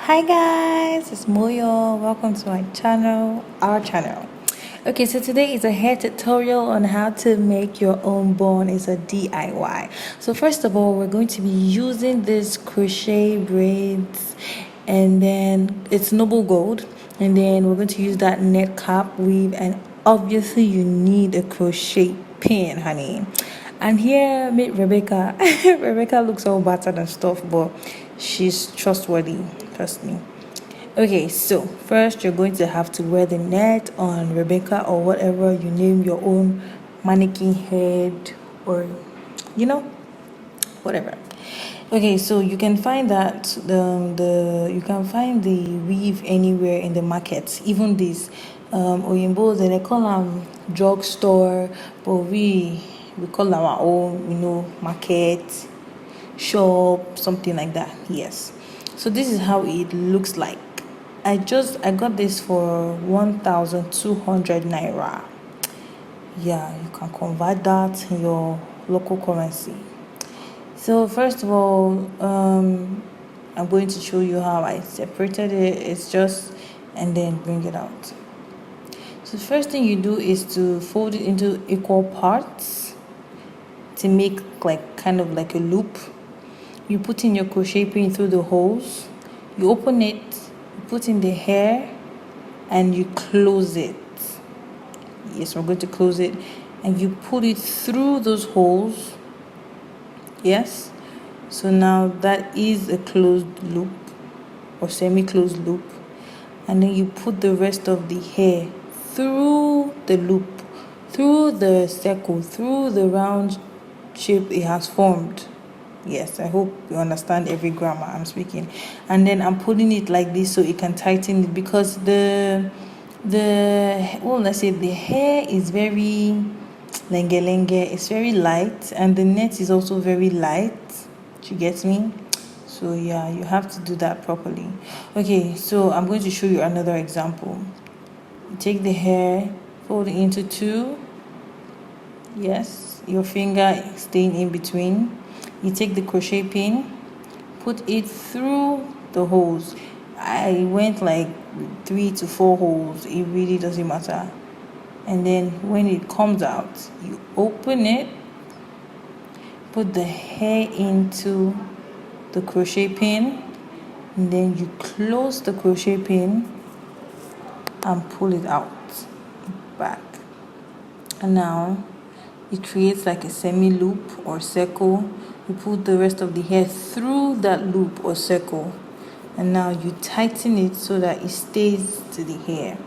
Hi guys, it's Moyo. Welcome to our channel. Okay, so today is a hair tutorial on how to make your own bun. It's a DIY. So first of all, we're going to be using this crochet braids, and then it's noble gold, and then we're going to use that net cap weave, and obviously you need a crochet pin, honey. And here meet Rebecca. Rebecca looks all battered and stuff, but she's trustworthy, trust me. Okay, so first you're going to have to wear the net on Rebecca or whatever you name your own mannequin head, or whatever. Okay, so you can find that you can find the weave anywhere in the market, even this oyinbo, they call them drugstore, but we call our own, market, shop, something like that. Yes, so this is how it looks like. I got this for 1,200 naira. Yeah, you can convert that in your local currency. So first of all, I'm going to show you how I separated it. It's just, and then bring it out. So the first thing you do is to fold it into equal parts to make kind of like a loop. You put in your crochet pin through the holes, you open it, you put in the hair, and you close it. Yes, we're going to close it, and you put it through those holes. Yes, so now that is a closed loop or semi-closed loop, and then you put the rest of the hair through the loop, through the circle, through the round shape it has formed. Yes, I hope you understand every grammar I'm speaking. And then I'm putting it like this so it can tighten it, because the hair is very lenge, it's very light, and the net is also very light. You get me? So yeah, you have to do that properly. Okay, so I'm going to show you another example. You take the hair, fold it into two. Yes, your finger staying in between. You take the crochet pin, put it through the holes. I went like 3 to 4 holes. It really doesn't matter. And then when it comes out, you open it, put the hair into the crochet pin, and then you close the crochet pin and pull it out back. And now it creates like a semi loop or circle. You put the rest of the hair through that loop or circle, and now you tighten it so that it stays to the hair.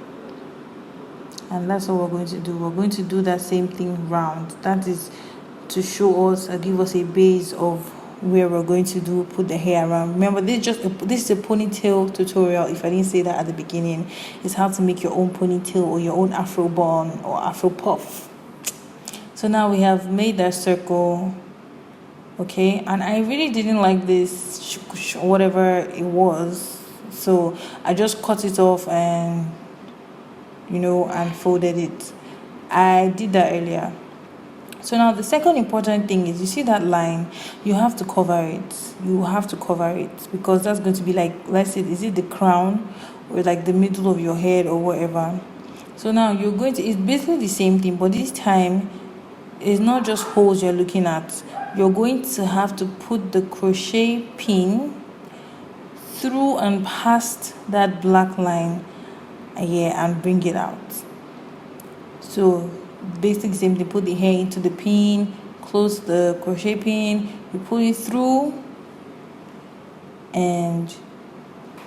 And that's what we're going to do. We're going to do that same thing round. That is to show us, give us a base of where we're going to put the hair around. Remember, this is a ponytail tutorial. If I didn't say that at the beginning, it's how to make your own ponytail or your own afro bun or afro puff. So now we have made that circle. Okay, and I really didn't like this whatever it was, so I just cut it off and and folded it. I did that earlier. So now the second important thing is, you see that line, you have to cover it. Because that's going to be like, let's say, is it the crown or like the middle of your head or whatever. So now it's basically the same thing, but this time it's not just holes you're looking at. You're going to have to put the crochet pin through and past that black line, and bring it out. So basically same thing, put the hair into the pin, close the crochet pin, you pull it through, and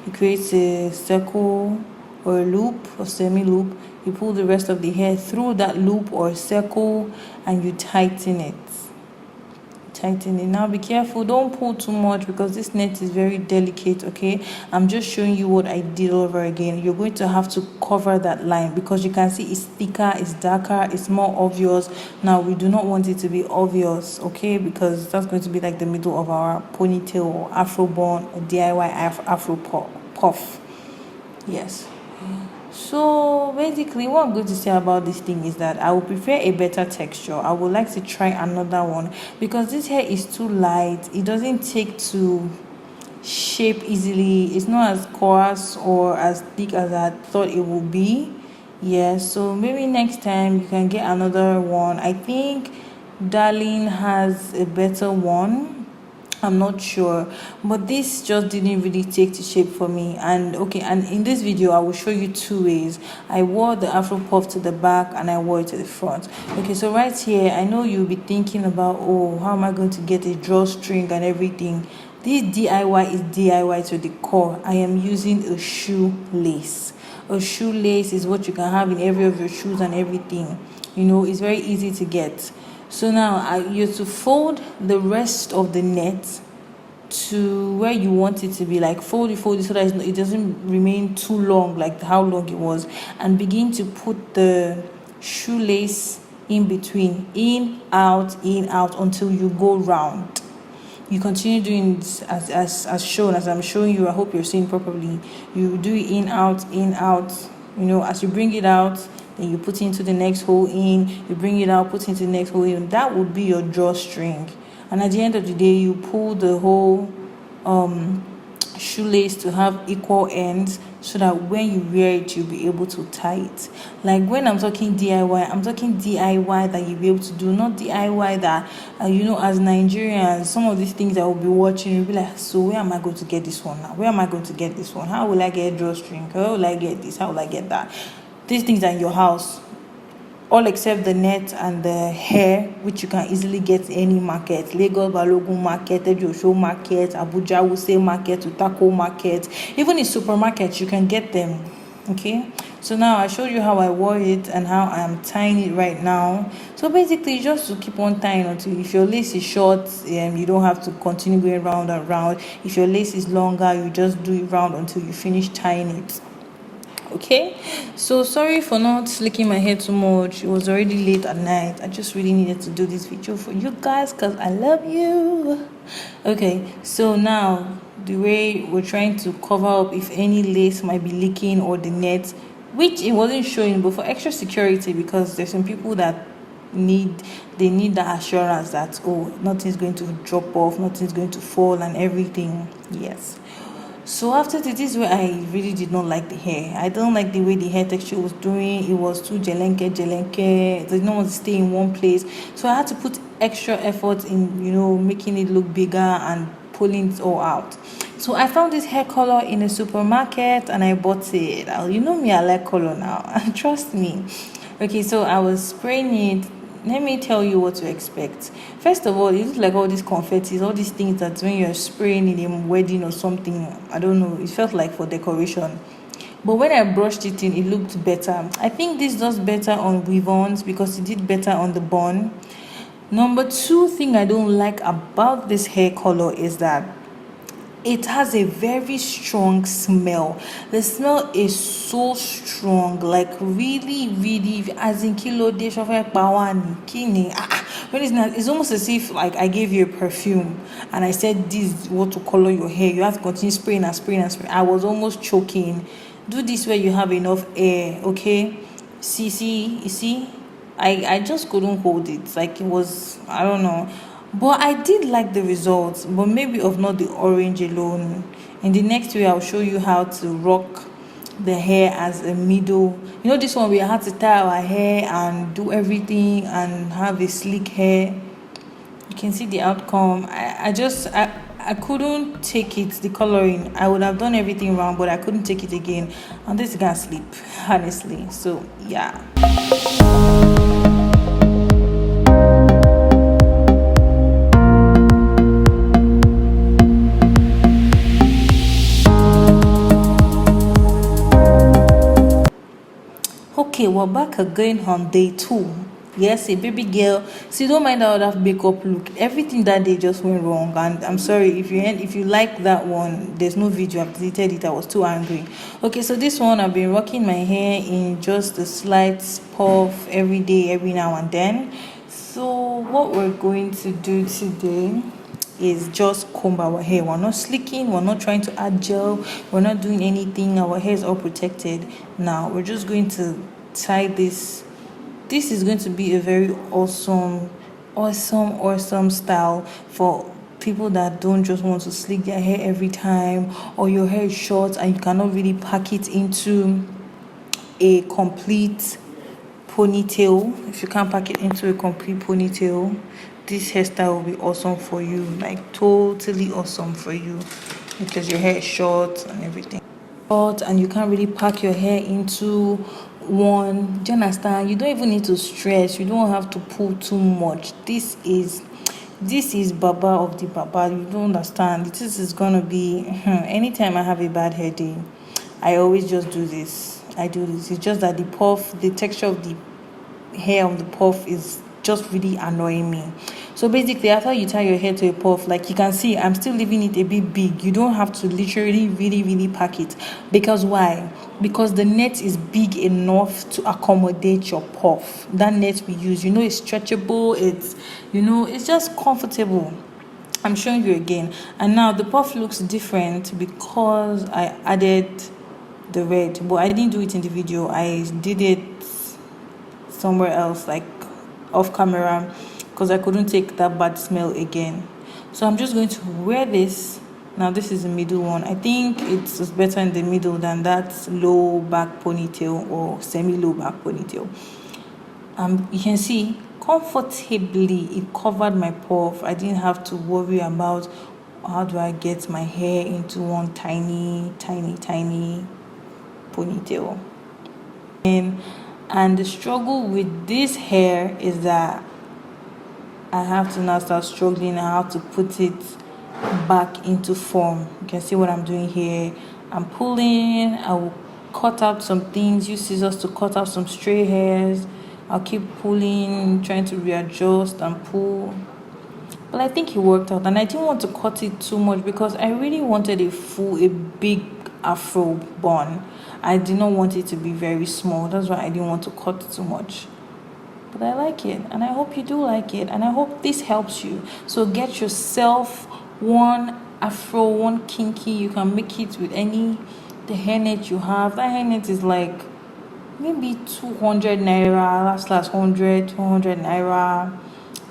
it creates a circle or a loop or semi loop. You pull the rest of the hair through that loop or circle, and you tighten it. Now be careful, don't pull too much, because this net is very delicate. Okay, I'm just showing you what I did over again. You're going to have to cover that line, because you can see it's thicker, it's darker, it's more obvious. Now we do not want it to be obvious, okay, because that's going to be like the middle of our ponytail or afro bun or DIY afro puff. Yes. So basically what I'm going to say about this thing is that I would prefer a better texture. I would like to try another one, because this hair is too light. It doesn't take to shape easily. It's not as coarse or as thick as I thought it would be. Yeah, so maybe next time you can get another one. I think Darling has a better one. I'm not sure, but this just didn't really take to shape for me. And okay, and in this video I will show you two ways. I wore the Afro puff to the back and I wore it to the front. Okay, so right here, I know you'll be thinking about, oh, how am I going to get a drawstring and everything? This DIY is DIY to the core. I am using a shoelace. A shoelace is what you can have in every of your shoes and everything. You know, it's very easy to get. So now you have to fold the rest of the net to where you want it to be, like fold it so that it doesn't remain too long, like how long it was, and begin to put the shoelace in between, in out until you go round. You continue doing this as shown, as I'm showing you. I hope you're seeing properly. You do it in out, you know, as you bring it out, then you put it into the next hole in, you bring it out, put it into the next hole in. That would be your drawstring. And at the end of the day, you pull the whole shoelace to have equal ends, so that when you wear it, you'll be able to tie it. Like when I'm talking DIY, I'm talking DIY that you'll be able to do, not DIY that you know, as Nigerians, some of these things I will be watching, you'll be like, so where am I going to get this one now? Where am I going to get this one? How will I get a drawstring? How will I get this? How will I get that? These things are in your house, all except the net and the hair, which you can easily get in any market. Lagos Balogun market, Ejosho market, Abuja Wuse market, Utako market. Even in supermarkets, you can get them. Okay, so now I showed you how I wore it and how I am tying it right now. So basically, just to keep on tying until, if your lace is short, you don't have to continue going round and round. If your lace is longer, you just do it round until you finish tying it. Okay, so sorry for not slicking my hair too much. It was already late at night. I just really needed to do this video for you guys because I love you. Okay, so now the way we're trying to cover up if any lace might be leaking or the net, which it wasn't showing, but for extra security, because there's some people that need that assurance that, oh, nothing's going to drop off, nothing's going to fall and everything. Yes. So after this is where I really did not like the hair. I don't like the way the hair texture was doing. It was too jelenke. It did not want to stay in one place. So I had to put extra effort in, you know, making it look bigger and pulling it all out. So I found this hair color in a supermarket and I bought it. You know me, I like color now. Trust me. Okay, so I was spraying it. Let me tell you what to expect. First of all, it looks like all these confettis, all these things that when you're spraying in a wedding or something, I don't know, it felt like for decoration. But when I brushed it in, it looked better. I think this does better on weave-ons because it did better on the bun. Number two thing I don't like about this hair color is that it has a very strong smell. The smell is so strong, like really, as in kilo de kini. When it's almost as if like I gave you a perfume and I said this is what to color your hair. You have to continue spraying and spraying and spraying. I was almost choking. Do this where you have enough air, okay? You see? I just couldn't hold it. Like it was, I don't know. But I did like the results, but maybe of not the orange alone. In the next way, I'll show you how to rock the hair as a middle. You know, this one we had to tie our hair and do everything and have a sleek hair. You can see the outcome. I couldn't take it, the coloring. I would have done everything wrong, but I couldn't take it again. And this gonna sleep, honestly. So yeah. Okay, we're back again on day 2. Yes, a baby girl. See, don't mind how that makeup look. Everything that day just went wrong, and I'm sorry if you like that one. There's no video. I've deleted it. I was too angry. Okay, so this one I've been rocking my hair in just a slight puff every day, every now and then. So what we're going to do today is just comb our hair. We're not slicking, we're not trying to add gel, we're not doing anything. Our hair is all protected. Now we're just going to tie this. This is going to be a very awesome style for people that don't just want to slick their hair every time, or your hair is short and you cannot really pack it into a complete ponytail. If you can't pack it into a complete ponytail, this hairstyle will be awesome for you, like totally awesome for you, because your hair is short and everything. Short and you can't really pack your hair into one. Do you understand? You don't even need to stress. You don't have to pull too much. This is baba of the baba. You don't understand. This is gonna be anytime I have a bad hair day, I always just do this. I do this. It's just that the texture of the hair on the puff is just really annoying me. So basically, after you tie your hair to a puff, like you can see, I'm still leaving it a bit big. You don't have to literally really pack it. Because why? Because the net is big enough to accommodate your puff. That net we use, it's stretchable. It's just comfortable. I'm showing you again. And now the puff looks different because I added the red, but I didn't do it in the video. I did it somewhere else, like off camera, because I couldn't take that bad smell again. So I'm just going to wear this. Now this is the middle one. I think it's better in the middle than that low back ponytail or semi-low back ponytail. You can see comfortably it covered my puff. I didn't have to worry about how do I get my hair into one tiny ponytail. And the struggle with this hair is that I have to now start struggling how to put it back into form. You can see what I'm doing here. I'm pulling. I will cut out some things, use scissors to cut out some stray hairs. I'll keep pulling, trying to readjust and pull. But I think it worked out, and I didn't want to cut it too much because I really wanted a big afro bun. I did not want it to be very small. That's why I didn't want to cut too much. But I like it, and I hope you do like it, and I hope this helps you. So get yourself one afro, one kinky. You can make it with the hairnet you have. That hairnet is like maybe 200 naira, last 100, 200 naira,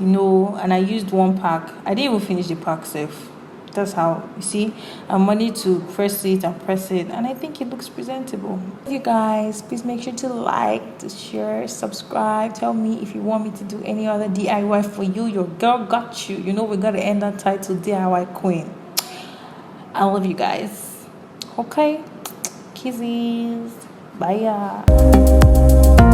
and I used one pack. I didn't even finish the pack safe. That's how, you see, I'm ready to press it, and I think it looks presentable. You guys, please make sure to like, to share, subscribe. Tell me if you want me to do any other DIY for you. Your girl got you. We got to end that title DIY queen. I love you guys. Okay, kisses. Bye.